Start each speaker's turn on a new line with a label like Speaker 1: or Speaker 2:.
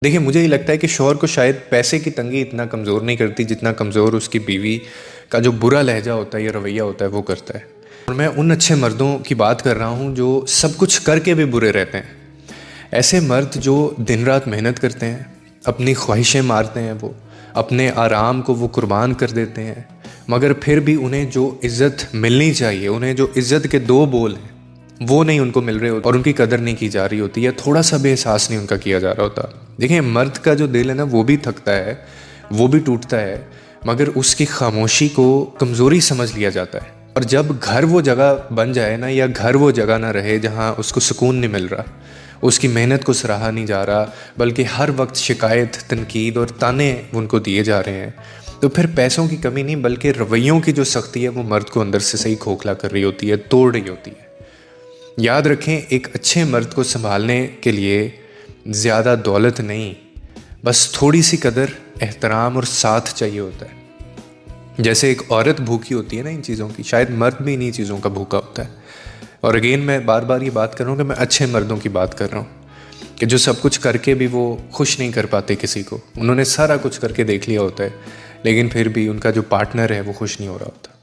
Speaker 1: देखिए, मुझे ये लगता है कि शौहर को शायद पैसे की तंगी इतना कमज़ोर नहीं करती जितना कमज़ोर उसकी बीवी का जो बुरा लहजा होता है या रवैया होता है वो करता है। और मैं उन अच्छे मर्दों की बात कर रहा हूँ जो सब कुछ करके भी बुरे रहते हैं। ऐसे मर्द जो दिन रात मेहनत करते हैं, अपनी ख्वाहिशें मारते हैं, वो अपने आराम को वो कुर्बान कर देते हैं, मगर फिर भी उन्हें जो इज़्ज़त मिलनी चाहिए, उन्हें जो इज़्ज़त के दो बोल हैं वो नहीं उनको मिल रहे होते और उनकी कदर नहीं की जा रही होती या थोड़ा सा भी एहसास नहीं उनका किया जा रहा होता। देखिए, मर्द का जो दिल है ना वो भी थकता है, वो भी टूटता है, मगर उसकी खामोशी को कमज़ोरी समझ लिया जाता है। और जब घर वो जगह बन जाए ना, या घर वो जगह ना रहे जहाँ उसको सुकून नहीं मिल रहा, उसकी मेहनत को सराहा नहीं जा रहा, बल्कि हर वक्त शिकायत, तनकीद और ताने उनको दिए जा रहे हैं, तो फिर पैसों की कमी नहीं बल्कि रवैयों की जो सख्ती है वो मर्द को अंदर से सही खोखला कर रही होती है, तोड़ रही होती है। याद रखें, एक अच्छे मर्द को संभालने के लिए ज़्यादा दौलत नहीं, बस थोड़ी सी कदर, एहतराम और साथ चाहिए होता है। जैसे एक औरत भूखी होती है ना इन चीज़ों की, शायद मर्द भी इन्हीं चीज़ों का भूखा होता है। और अगेन मैं बार बार ये बात कर रहा हूँ कि मैं अच्छे मर्दों की बात कर रहा हूँ कि जो सब कुछ करके भी वो खुश नहीं कर पाते किसी को। उन्होंने सारा कुछ करके देख लिया होता है, लेकिन फिर भी उनका जो पार्टनर है वो खुश नहीं हो रहा होता।